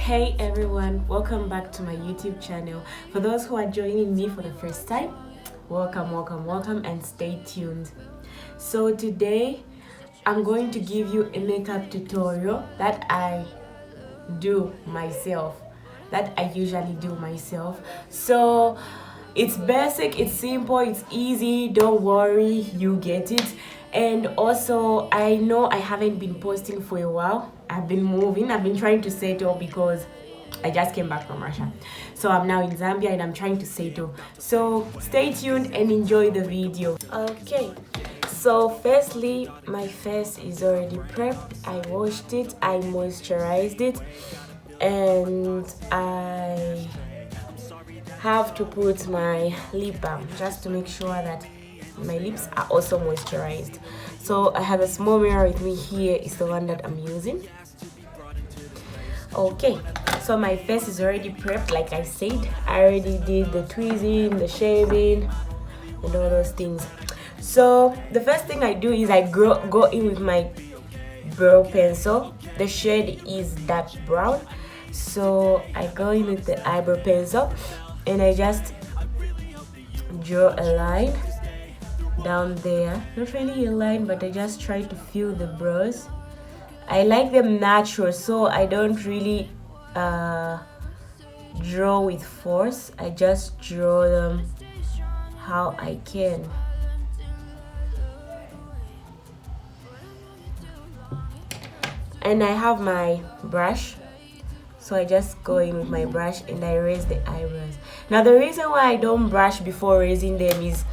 Hey everyone, welcome back to my YouTube channel. For those who are joining me for the first time, welcome and stay tuned. So today I'm going to give you a makeup tutorial that I do myself, that I usually do myself. So it's basic, it's simple, it's easy, don't worry, you get it. And also, I know I haven't been posting for a while. I've been trying to settle because I just came back from Russia. So I'm now in Zambia and I'm trying to settle. So stay tuned and enjoy the video. Okay, so firstly, my face is already prepped. I washed it, I moisturized it, and I have to put my lip balm just to make sure that my lips are also moisturized. So I have a small mirror with me here. It's the one that I'm using. Okay, so my face is already prepped. Like I said, I already did the tweezing, the shaving, and all those things. So the first thing I do is I go in with my brow pencil. The shade is dark brown, so I go in with the eyebrow pencil and I just draw a line down there. Not really a line, but I just try to fill the brows. I like them natural, so I don't really draw with force. I just draw them how I can. And I have my brush, so I just go in with my brush and I raise the eyebrows. Now the reason why I don't brush before raising them is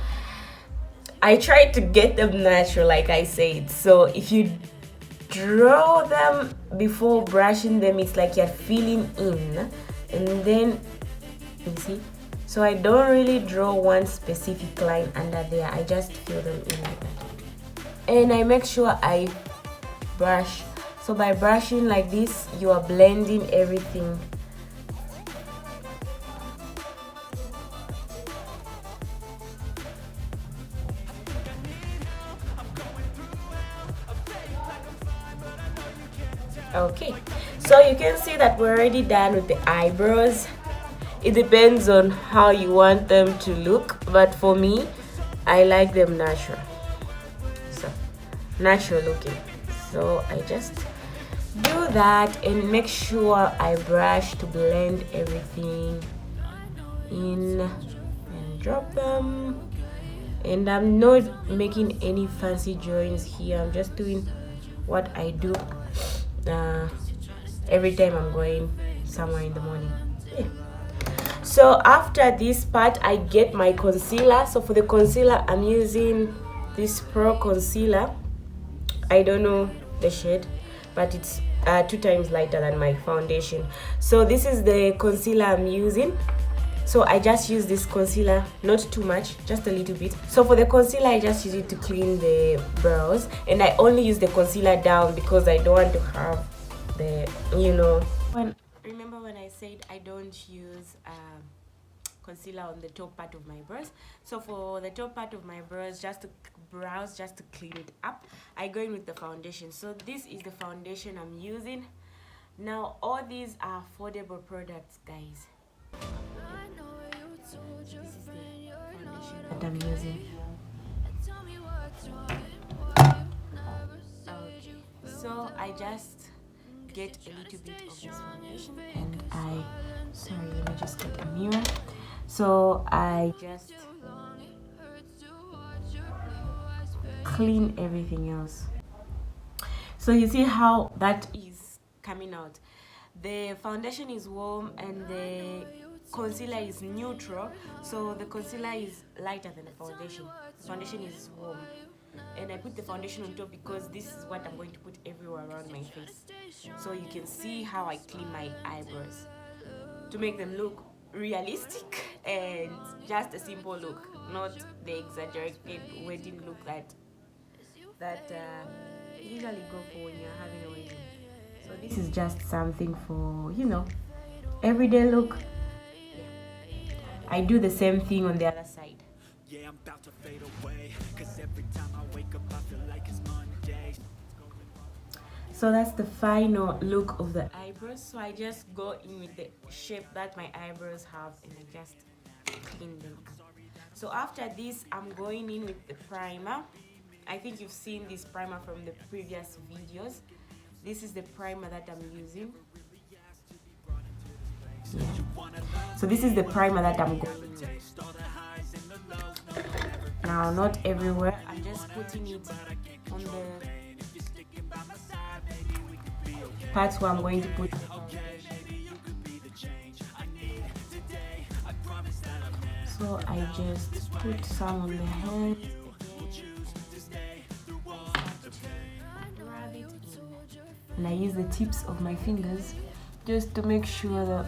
I try to get them natural, like I said. So if you draw them before brushing them, it's like you're filling in, and then you see. So I don't really draw one specific line under there. I just fill them in like that, and I make sure I brush. So by brushing like this, you are blending everything. Okay, so you can see that we're already done with the eyebrows. It depends on how you want them to look, but for me, I like them natural. So natural looking. So I just do that and make sure I brush to blend everything in and drop them. And I'm not making any fancy drawings here. I'm just doing what I do every time I'm going somewhere in the morning. Yeah. So after this part, I get my concealer. So for the concealer, I'm using this Pro concealer. I don't know the shade, but it's 2 times lighter than my foundation. So this is the concealer I'm using. So I just use this concealer, not too much, just a little bit. So for the concealer, I just use it to clean the brows, and I only use the concealer down because I don't want to have the, remember when I said I don't use concealer on the top part of my brows? So for the top part of my brows, just to clean it up, I go in with the foundation. So this is the foundation I'm using. Now all these are affordable products, guys. This is the foundation that I'm using. Okay, so I just get a little bit of this foundation and let me just get a mirror. So I just clean everything else. So you see how that is coming out. The foundation is warm and the concealer is neutral, so the concealer is lighter than the foundation. The foundation is warm, and I put the foundation on top because this is what I'm going to put everywhere around my face. So you can see how I clean my eyebrows to make them look realistic and just a simple look, not the exaggerated wedding look that usually go for when you're having a wedding. So this is just something for, everyday look. I do the same thing on the other side. Yeah, I'm about to fade away, 'cause every time I wake up I feel like it's Monday. So that's the final look of the eyebrows. So I just go in with the shape that my eyebrows have and I just clean them up. So after this, I'm going in with the primer. I think you've seen this primer from the previous videos. This is the primer that I'm using. Yeah. So this is the primer that I'm going with. Now, not everywhere. I'm just putting it on the parts where I'm going to put the foundation. So I just put some on the head and I use the tips of my fingers just to make sure that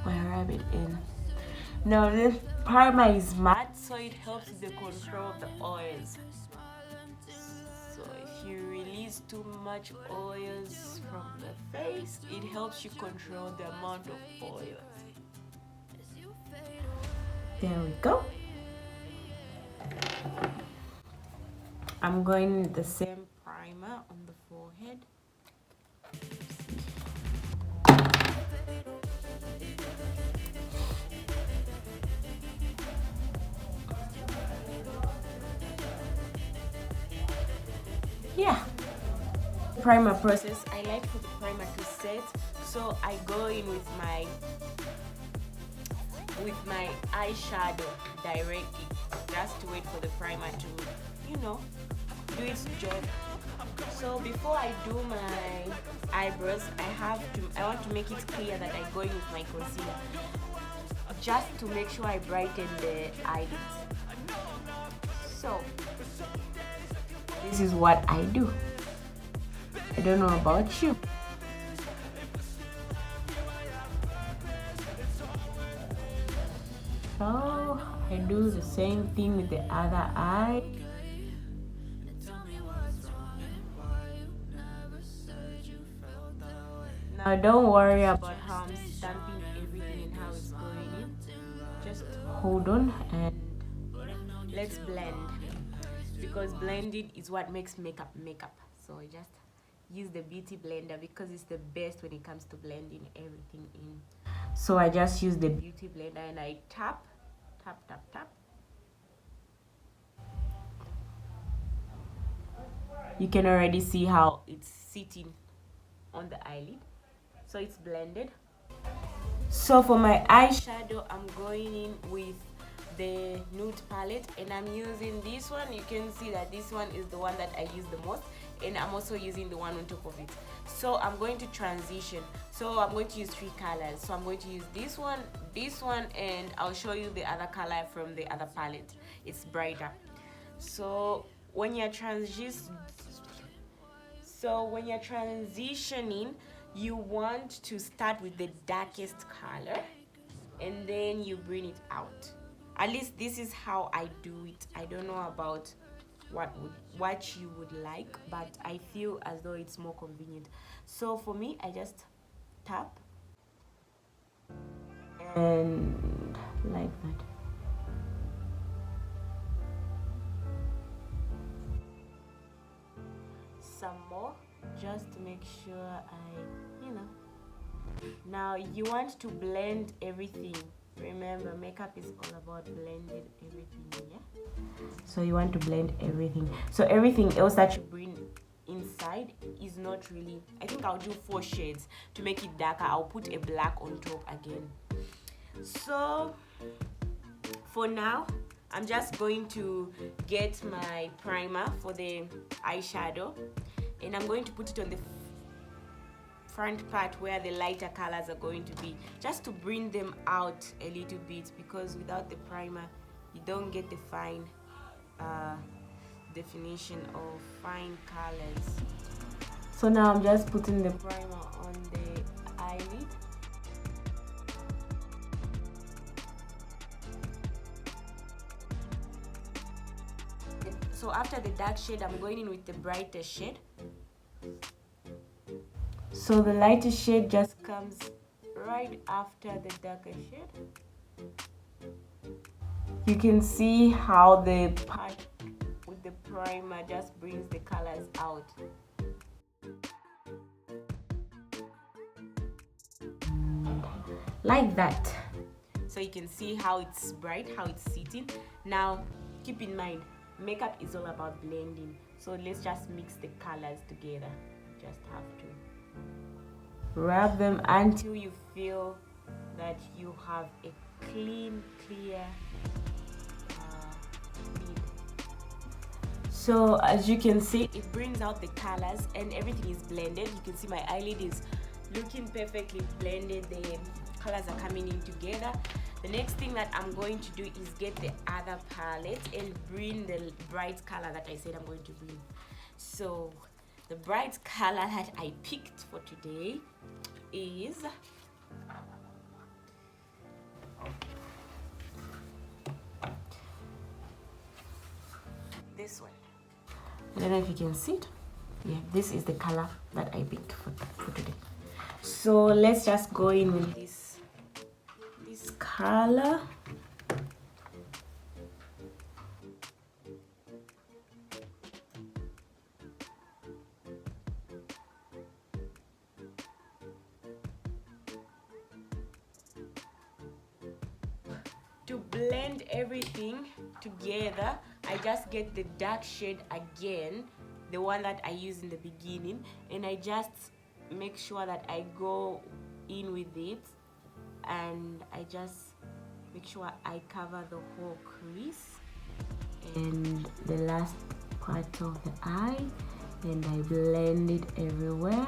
I rub it in. Now this primer is matte, so it helps with the control of the oils. So if you release too much oils from the face, it helps you control the amount of oils. There we go. I'm going with the same primer on the forehead. Yeah. Primer process. I like for the primer to set, so I go in with my eyeshadow directly, just to wait for the primer to, do its job. So before I do my eyebrows, I want to make it clear that I go in with my concealer, just to make sure I brighten the eyelids. So this is what I do. I don't know about you. So I do the same thing with the other eye. Now don't worry about how I'm stamping everything and how it's going in. Just hold on and let's blend, because blending is what makes makeup. So I just use the beauty blender because it's the best when it comes to blending everything in. So I just use the beauty blender and I tap. You can already see how it's sitting on the eyelid, so it's blended. So for my eyeshadow, I'm going in with the nude palette and I'm using this one. You can see that this one is the one that I use the most, and I'm also using the one on top of it. So I'm going to transition. So I'm going to use 3 colors. So I'm going to use this one, and I'll show you the other color from the other palette. It's brighter. So when you're transitioning, you want to start with the darkest color and then you bring it out. At least this is how I do it. I don't know about what you would like, but I feel as though it's more convenient. So for me, I just tap and like that. Some more, just to make sure Now you want to blend everything. Remember, makeup is all about blending everything, yeah? So you want to blend everything. So everything else that you bring inside is not really, I think I'll do 4 shades to make it darker. I'll put a black on top again. So for now, I'm just going to get my primer for the eyeshadow and I'm going to put it on the front part where the lighter colors are going to be, just to bring them out a little bit, because without the primer you don't get the fine definition of fine colors. So now I'm just putting the primer on the eyelid. So after the dark shade, I'm going in with the brighter shade. So the lighter shade just comes right after the darker shade. You can see how the part with the primer just brings the colors out. Like that. So you can see how it's bright, how it's sitting. Now keep in mind, makeup is all about blending, so let's just mix the colors together. Just have to rub them until you feel that you have a clean, clear lid. So as you can see, it brings out the colors and everything is blended. You can see my eyelid is looking perfectly blended. The colors are coming in together. The next thing that I'm going to do is get the other palette and bring the bright color that I said I'm going to bring. So the bright color that I picked for today is this one. I don't know if you can see it. Yeah, this is the color that I picked for today. So let's just go in with this color. To blend everything together, I just get the dark shade again, the one that I used in the beginning, and I just make sure that I go in with it, and I just make sure I cover the whole crease and the last part of the eye, and I blend it everywhere.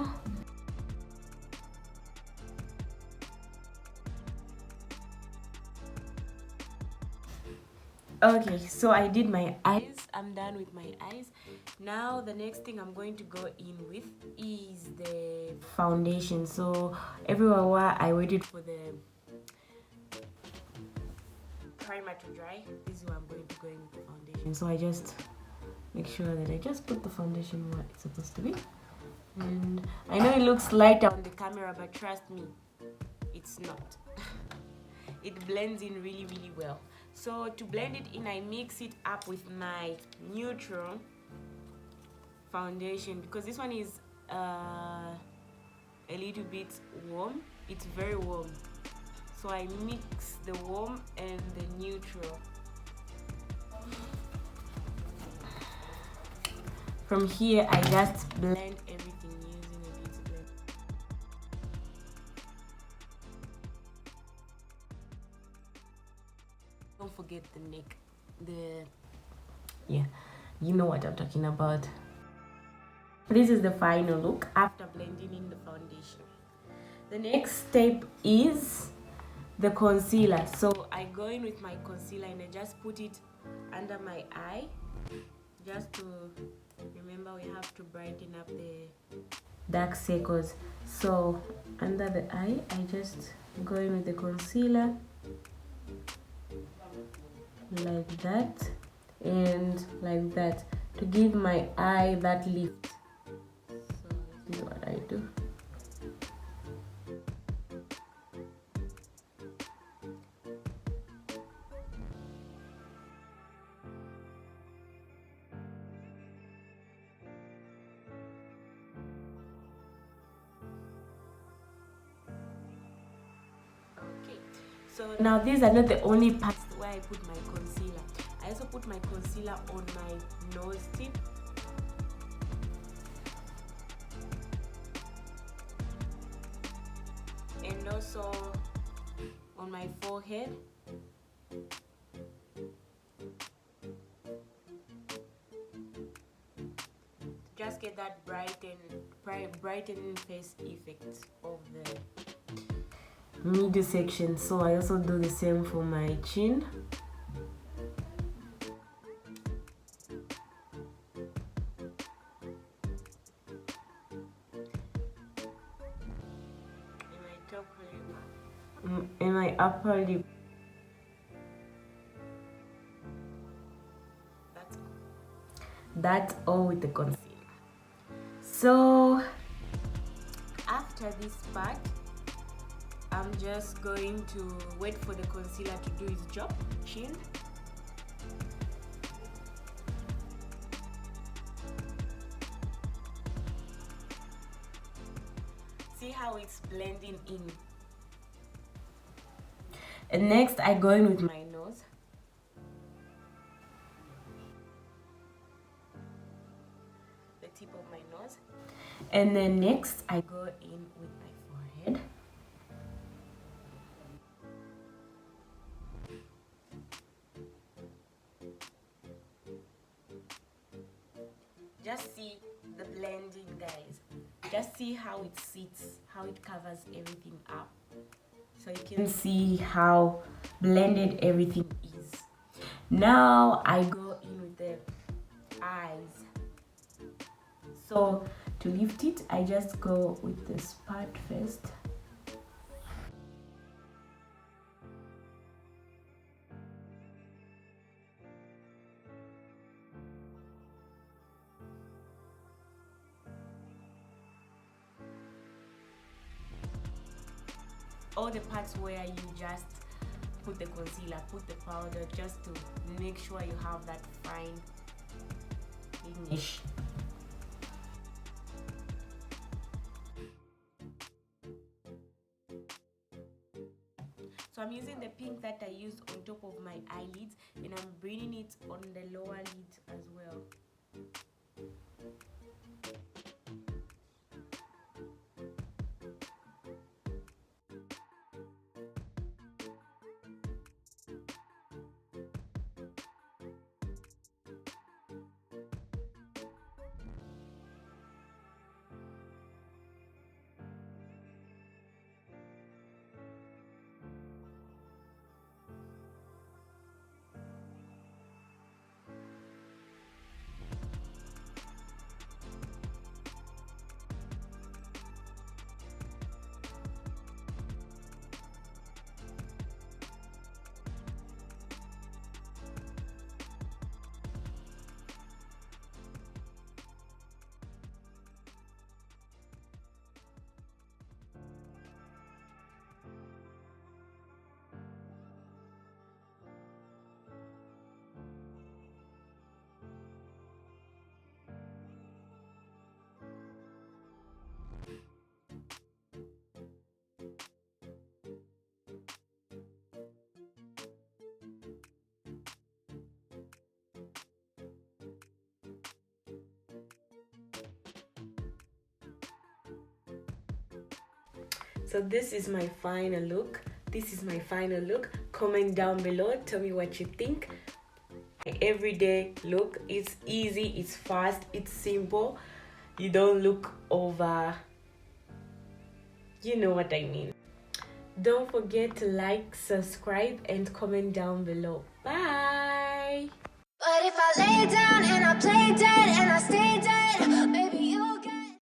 Okay, so I did my eyes. I'm done with my eyes. Now the next thing I'm going to go in with is the foundation. So everywhere where I waited for the primer to dry, this is where I'm going to go in with the foundation. So I just make sure that I just put the foundation where it's supposed to be. And I know it looks lighter on the camera, but trust me, it's not. It blends in really, really well. So to blend it in, I mix it up with my neutral foundation, because this one is a little bit warm. It's very warm, so I mix the warm and the neutral. From here I just blend everything using a beauty blender. Don't forget the neck, yeah, you know what I'm talking about. This is the final look after blending in the foundation. The next step is the concealer. So I go in with my concealer and I just put it under my eye, just to remember we have to brighten up the dark circles. So under the eye, I just go in with the concealer like that and like that to give my eye that lift. So this is what I do. Okay, so now these are not the only parts where I put my concealer. I also put my concealer on my nose tip, and also on my forehead. Just get that brightening face effect of the middle section. So I also do the same for my chin. And my upper lip. That's all with the concealer. So after this part, I'm just going to wait for the concealer to do its job. Chin. how it's blending in. And next I go in with my nose. The tip of my nose. And then next I go in with my forehead. Just see the blending, guys. Just see how it sits, how it covers everything up. So you can see how blended everything is. Now I go in with the eyes. So to lift it, I just go with this part first. All the parts where you just put the concealer, put the powder, just to make sure you have that fine finish. So I'm using the pink that I used on top of my eyelids, and I'm bringing it on the lower lid as well. So this is my final look. Comment down below, tell me what you think. My everyday look. It's easy, it's fast, it's simple. You don't look over, you know what I mean. Don't forget to like, subscribe, and comment down below. Bye. But if I lay down and I play dead and I stay dead